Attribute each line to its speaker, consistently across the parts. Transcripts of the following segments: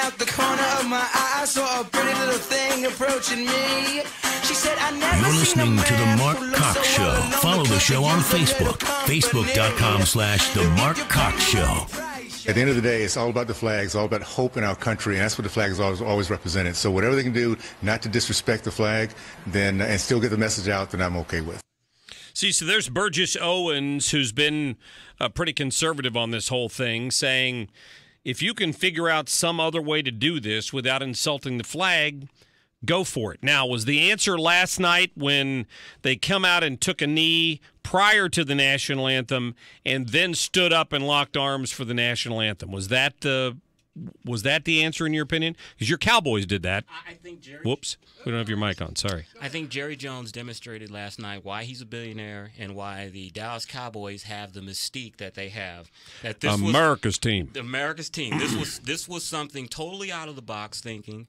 Speaker 1: out the corner of my eye, I saw a pretty little thing approaching me. She said, I never
Speaker 2: You're
Speaker 1: seen a
Speaker 2: listening to The
Speaker 1: man
Speaker 2: Mark
Speaker 1: who looked
Speaker 2: Cox
Speaker 1: so
Speaker 2: Show.
Speaker 1: all alone
Speaker 2: Follow the
Speaker 1: because
Speaker 2: show on
Speaker 1: you forget to
Speaker 2: Facebook,
Speaker 1: come
Speaker 2: facebook.com/The Mark Cox Show.
Speaker 3: At the end of the day, it's all about the flag. It's all about hope in our country, and that's what the flag has always represented. So whatever they can do not to disrespect the flag, then and still get the message out, then I'm okay with.
Speaker 4: See, so there's Burgess Owens, who's been pretty conservative on this whole thing, saying if you can figure out some other way to do this without insulting the flag, go for it. Now, was the answer last night when they come out and took a knee prior to the national anthem and then stood up and locked arms for the national anthem? Was that the answer in your opinion? Because your Cowboys did that.
Speaker 5: I think Jerry.
Speaker 4: Whoops, we don't have your mic on. Sorry.
Speaker 5: I think Jerry Jones demonstrated last night why he's a billionaire and why the Dallas Cowboys have the mystique that they have. That this
Speaker 4: America's team.
Speaker 5: America's team. This was something totally out of the box thinking.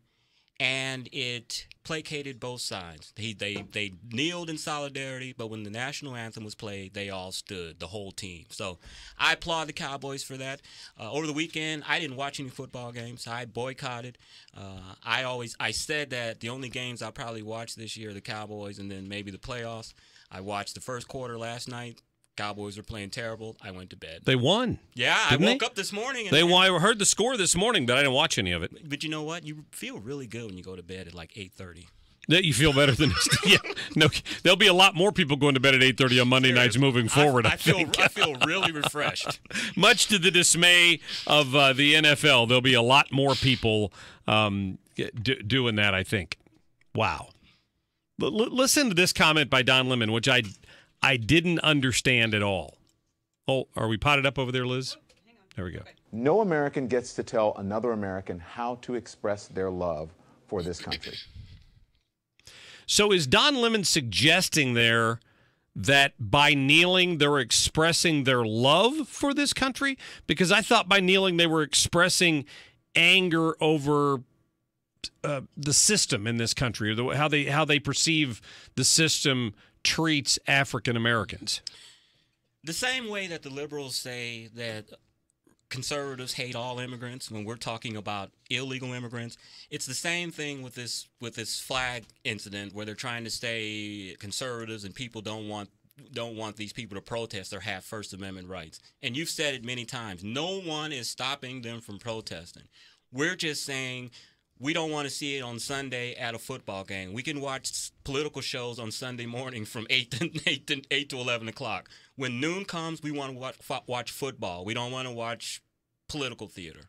Speaker 5: And it placated both sides. They kneeled in solidarity, but when the national anthem was played, they all stood, the whole team. So I applaud the Cowboys for that. Over the weekend, I didn't watch any football games. I boycotted. I said that the only games I'll probably watch this year are the Cowboys and then maybe the playoffs. I watched the first quarter last night. Cowboys were playing terrible. I went to bed.
Speaker 4: They won.
Speaker 5: Yeah, I woke up this morning.
Speaker 4: And I heard the score this morning, but I didn't watch any of it.
Speaker 5: But you know what? You feel really good when you go to bed at like 8:30.
Speaker 4: That you feel better than yeah. No, there'll be a lot more people going to bed at 8:30 on Monday nights moving forward.
Speaker 5: I feel really refreshed.
Speaker 4: Much to the dismay of the NFL, there'll be a lot more people doing that. I think. Wow. Listen to this comment by Don Lemon, which I didn't understand at all. Oh, are we potted up over there, Liz?
Speaker 6: Hang on.
Speaker 4: There we go.
Speaker 6: Okay.
Speaker 7: No American gets to tell another American how to express their love for this country.
Speaker 4: So is Don Lemon suggesting there that by kneeling they're expressing their love for this country? Because I thought by kneeling they were expressing anger over the system in this country, or how they perceive the system treats African Americans.
Speaker 5: The same way that the liberals say that conservatives hate all immigrants when we're talking about illegal immigrants, it's the same thing with this flag incident where they're trying to say conservatives and people don't want these people to protest or have First Amendment rights. And you've said it many times. No one is stopping them from protesting. We're just saying we don't want to see it on Sunday at a football game. We can watch political shows on Sunday morning from 8 to 11 o'clock. When noon comes, we want to watch football. We don't want to watch political theater.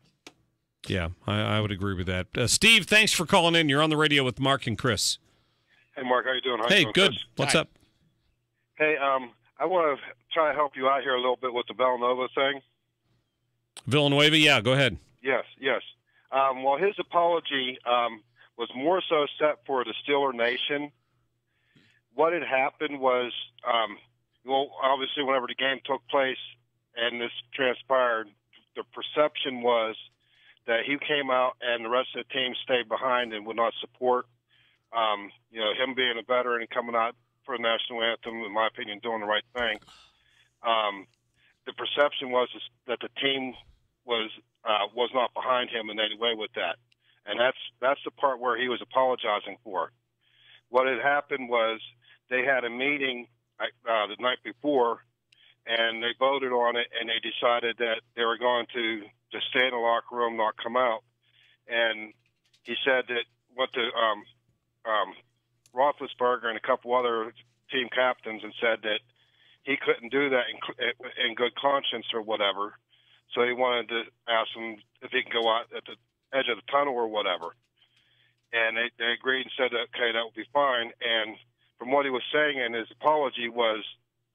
Speaker 4: Yeah, I would agree with that. Steve, thanks for calling in. You're on the radio with Mark and Chris.
Speaker 8: Hey, Mark, how you doing?
Speaker 4: Hey, good. Chris? What's up?
Speaker 8: Hey, I want to try to help you out here a little bit with the Villanova thing.
Speaker 4: Villanueva, yeah, go ahead.
Speaker 8: Yes. Well, his apology was more so set for the Steeler Nation. What had happened was, obviously whenever the game took place and this transpired, the perception was that he came out and the rest of the team stayed behind and would not support, him being a veteran and coming out for the national anthem, in my opinion, doing the right thing. The perception was that the team was not behind him in any way with that. And that's the part where he was apologizing for. What had happened was they had a meeting the night before, and they voted on it, and they decided that they were going to just stay in the locker room, not come out. And he said that went to Roethlisberger and a couple other team captains and said that he couldn't do that in good conscience or whatever. So he wanted to ask him if he can go out at the edge of the tunnel or whatever. And they agreed and said, okay, that would be fine. And from what he was saying in his apology was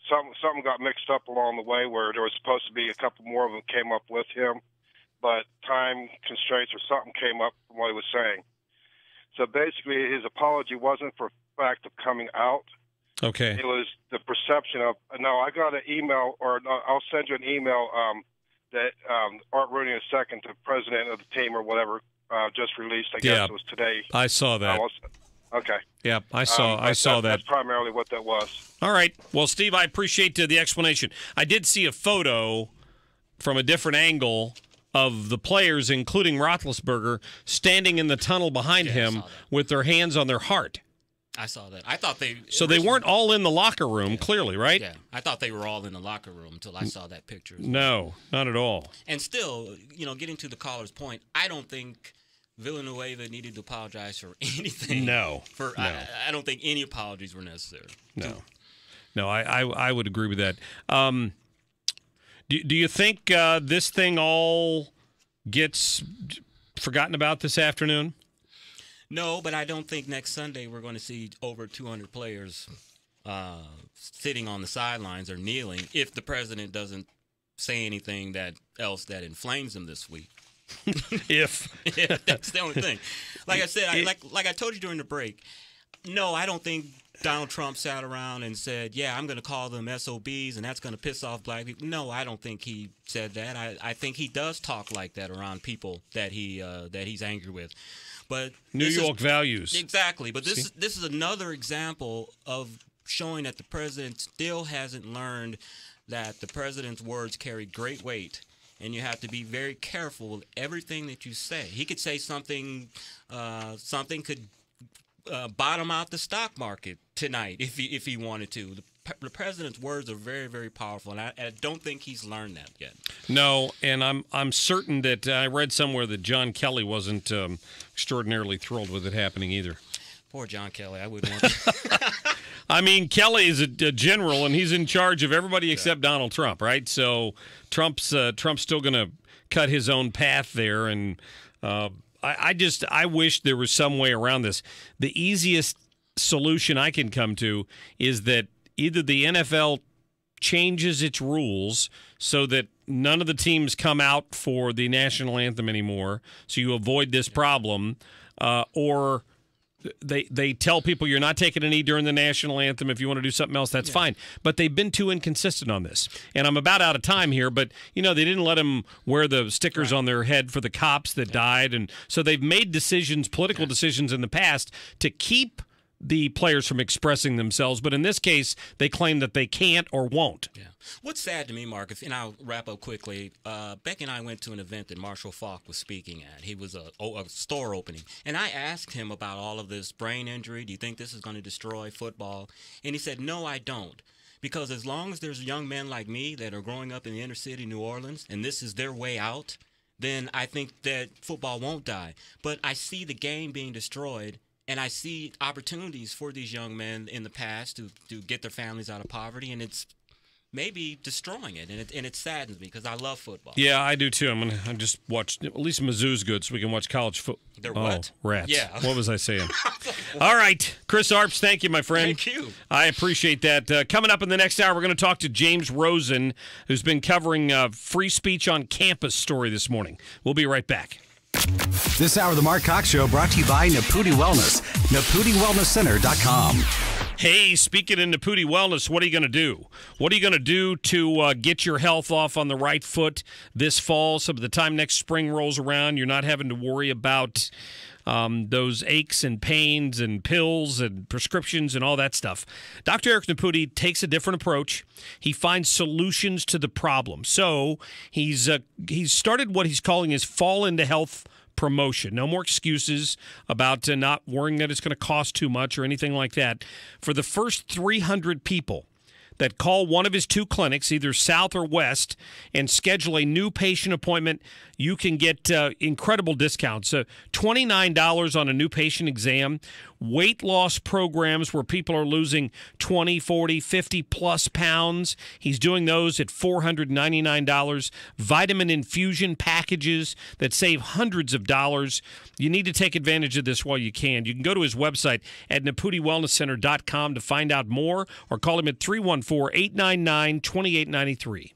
Speaker 8: something got mixed up along the way where there was supposed to be a couple more of them came up with him, but time constraints or something came up from what he was saying. So basically his apology wasn't for the fact of coming out.
Speaker 4: Okay.
Speaker 8: It was the perception of, no, I got an email, or I'll send you an email that Art Rooney II, the president of the team or whatever, just released. I guess it was today.
Speaker 4: I saw that.
Speaker 8: Okay.
Speaker 4: Yeah, I saw that.
Speaker 8: That's primarily what that was.
Speaker 4: All right. Well, Steve, I appreciate the explanation. I did see a photo from a different angle of the players, including Roethlisberger, standing in the tunnel behind him with their hands on their heart.
Speaker 5: I saw that. I thought they...
Speaker 4: So they weren't all in the locker room, clearly, right?
Speaker 5: Yeah. I thought they were all in the locker room until I saw that picture.
Speaker 4: No, not at all.
Speaker 5: And still, getting to the caller's point, I don't think Villanueva needed to apologize for anything.
Speaker 4: No.
Speaker 5: I don't think any apologies were necessary.
Speaker 4: No, I would agree with that. Do you think this thing all gets forgotten about this afternoon?
Speaker 5: No, but I don't think next Sunday we're going to see over 200 players sitting on the sidelines or kneeling if the president doesn't say anything else that inflames him this week.
Speaker 4: If
Speaker 5: that's the only thing. Like I said, like I told you during the break, no, I don't think Donald Trump sat around and said, yeah, I'm going to call them SOBs and that's going to piss off black people. No, I don't think he said that. I think he does talk like that around people that he's angry with. But
Speaker 4: New York values.
Speaker 5: Exactly. But this is another example of showing that the president still hasn't learned that the president's words carry great weight. And you have to be very careful with everything that you say. He could say something could bottom out the stock market tonight if he wanted to. The president's words are very, very powerful, and I don't think he's learned that yet.
Speaker 4: No, and I'm certain that I read somewhere that John Kelly wasn't extraordinarily thrilled with it happening either.
Speaker 5: Poor John Kelly. I wouldn't want to.
Speaker 4: I mean, Kelly is a general, and he's in charge of everybody except Donald Trump, right? So Trump's still going to cut his own path there, and I wish there was some way around this. The easiest solution I can come to is that either the NFL changes its rules so that none of the teams come out for the national anthem anymore, so you avoid this problem, or they tell people you're not taking a knee during the national anthem. If you want to do something else, that's fine. But they've been too inconsistent on this. And I'm about out of time here, but, they didn't let them wear the stickers on their head for the cops that died. And so they've made decisions, political decisions in the past to keep the players from expressing themselves. But in this case, they claim that they can't or won't.
Speaker 5: Yeah. What's sad to me, Mark, and I'll wrap up quickly, Becky and I went to an event that Marshall Faulk was speaking at. He was a store opening. And I asked him about all of this brain injury. Do you think this is going to destroy football? And he said, no, I don't. Because as long as there's young men like me that are growing up in the inner city New Orleans, and this is their way out, then I think that football won't die. But I see the game being destroyed, and I see opportunities for these young men in the past to get their families out of poverty, and it's maybe destroying it, and it saddens me because I love football.
Speaker 4: Yeah, I do too. I just watch, at least Mizzou's good, so we can watch college football.
Speaker 5: They're what?
Speaker 4: Rats.
Speaker 5: Yeah.
Speaker 4: What was I saying? All right, Chris Arps, thank you, my friend.
Speaker 5: Thank you.
Speaker 4: I appreciate that. Coming up in the next hour, we're going to talk to James Rosen, who's been covering free speech on campus story this morning. We'll be right back.
Speaker 6: This hour of the Mark Cox Show brought to you by Naputi Wellness, NaputiWellnessCenter.com.
Speaker 4: Hey, speaking of Naputi Wellness, what are you going to do? What are you going to do to get your health off on the right foot this fall so by the time next spring rolls around, you're not having to worry about those aches and pains and pills and prescriptions and all that stuff. Dr. Eric Naputi takes a different approach. He finds solutions to the problem. So he's started what he's calling his Fall into Health promotion. No more excuses about not worrying that it's going to cost too much or anything like that. For the first 300 people that call one of his two clinics, either south or west, and schedule a new patient appointment, you can get incredible discounts. $29 on a new patient exam, weight loss programs where people are losing 20, 40, 50 plus pounds. He's doing those at $499. Vitamin infusion packages that save hundreds of dollars. You need to take advantage of this while you can. You can go to his website at NaputiWellnessCenter.com to find out more, or call him at 314-899-2893.